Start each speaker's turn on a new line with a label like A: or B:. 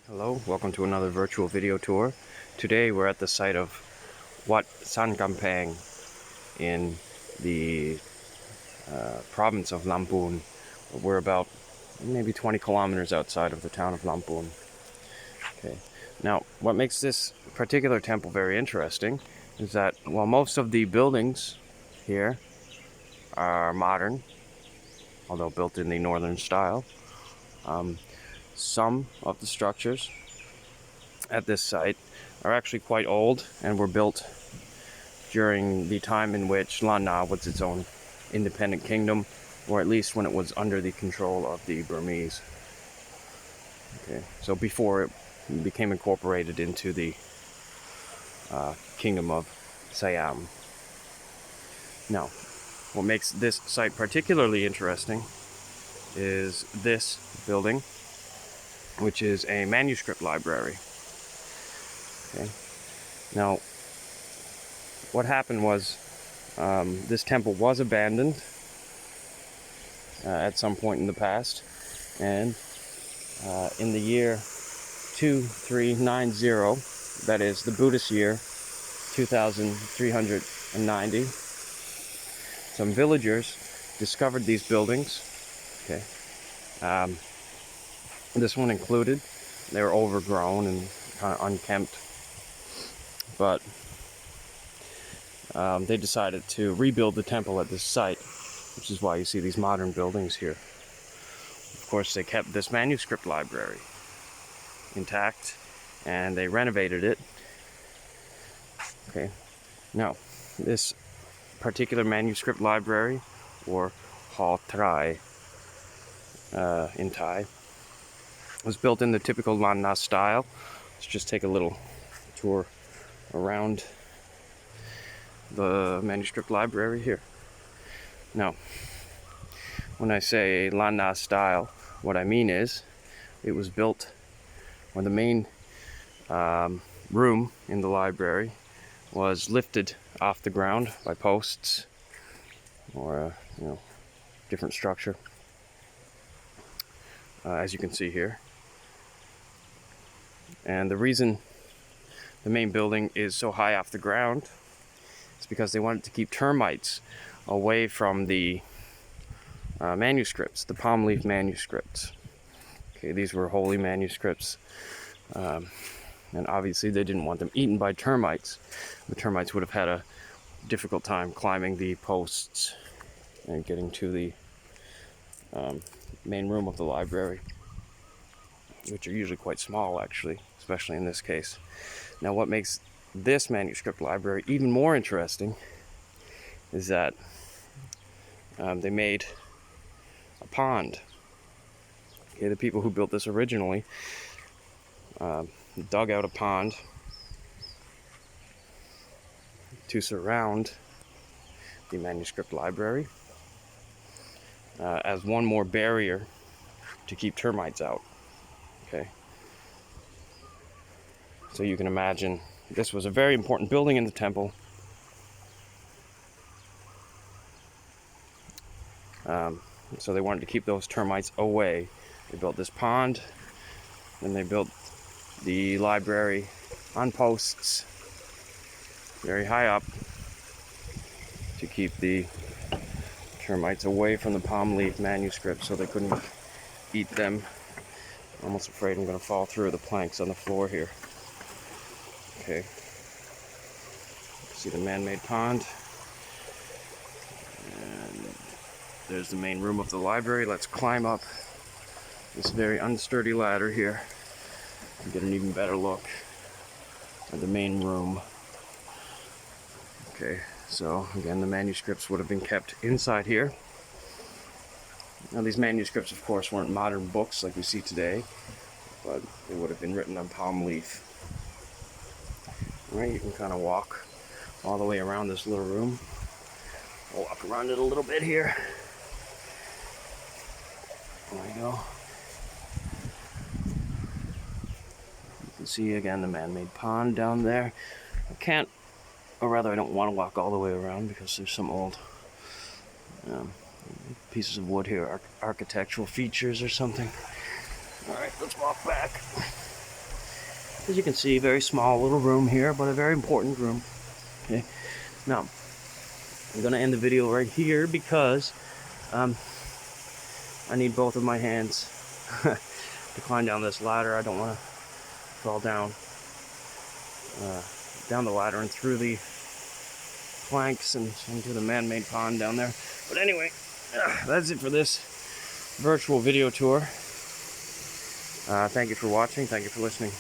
A: Hello, welcome to another virtual video tour. Today we're at the site of Wat San Kamphaeng in the province of Lampung. We're about maybe 20 kilometers outside of the town of Lampung. Okay. Now, what makes this particular temple very interesting is that while most of the buildings here are modern, although built in the northern style, some of the structures at this site are actually quite old and were built during the time in which Lan Na was its own independent kingdom, or at least when it was under the control of the Burmese. Okay, so before it became incorporated into the kingdom of Siam. Now, what makes this site particularly interesting is this building, which is a manuscript library. Okay. Now, what happened was this temple was abandoned at some point in the past, and in the year 2390, that is the Buddhist year 2390, some villagers discovered these buildings. Okay. This one included. They were overgrown and kind of unkempt, but they decided to rebuild the temple at this site, which is why you see these modern buildings here. Of course, they kept this manuscript library intact and they renovated it. Okay. Now, this particular manuscript library, or Hall Trai in Thai, was built in the typical Lan Na style. Let's just take a little tour around the manuscript library here. Now, when I say Lan Na style, what I mean is it was built when the main room in the library was lifted off the ground by posts or a different structure, as you can see here. And the reason the main building is so high off the ground is because they wanted to keep termites away from the manuscripts, the palm leaf manuscripts. Okay, these were holy manuscripts, and obviously they didn't want them eaten by termites. The termites would have had a difficult time climbing the posts and getting to the main room of the library, which are usually quite small, actually, especially in this case. Now, what makes this manuscript library even more interesting is that they made a pond. Okay, the people who built this originally dug out a pond to surround the manuscript library as one more barrier to keep termites out. Okay. So you can imagine this was a very important building in the temple. So they wanted to keep those termites away. They built this pond, and they built the library on posts very high up to keep the termites away from the palm leaf manuscripts so they couldn't eat them. I'm almost afraid I'm going to fall through the planks on the floor here. Okay. See the man-made pond. And there's the main room of the library. Let's climb up this very unsturdy ladder here and get an even better look at the main room. Okay, so again, the manuscripts would have been kept inside here. Now, these manuscripts, of course, weren't modern books like we see today, but they would have been written on palm leaf. All right, you can kind of walk all the way around this little room. I'll walk around it a little bit here. There we go. You can see again the man-made pond down there. I can't, or rather I don't want to walk all the way around because there's some old pieces of wood here, architectural features or something. Alright, let's walk back. As you can see, very small little room here, but a very important room. Okay. Now, I'm going to end the video right here because I need both of my hands to climb down this ladder. I don't want to fall down the ladder and through the planks and into the man-made pond down there. But anyway, that's it for this virtual video tour. Thank you for watching. Thank you for listening.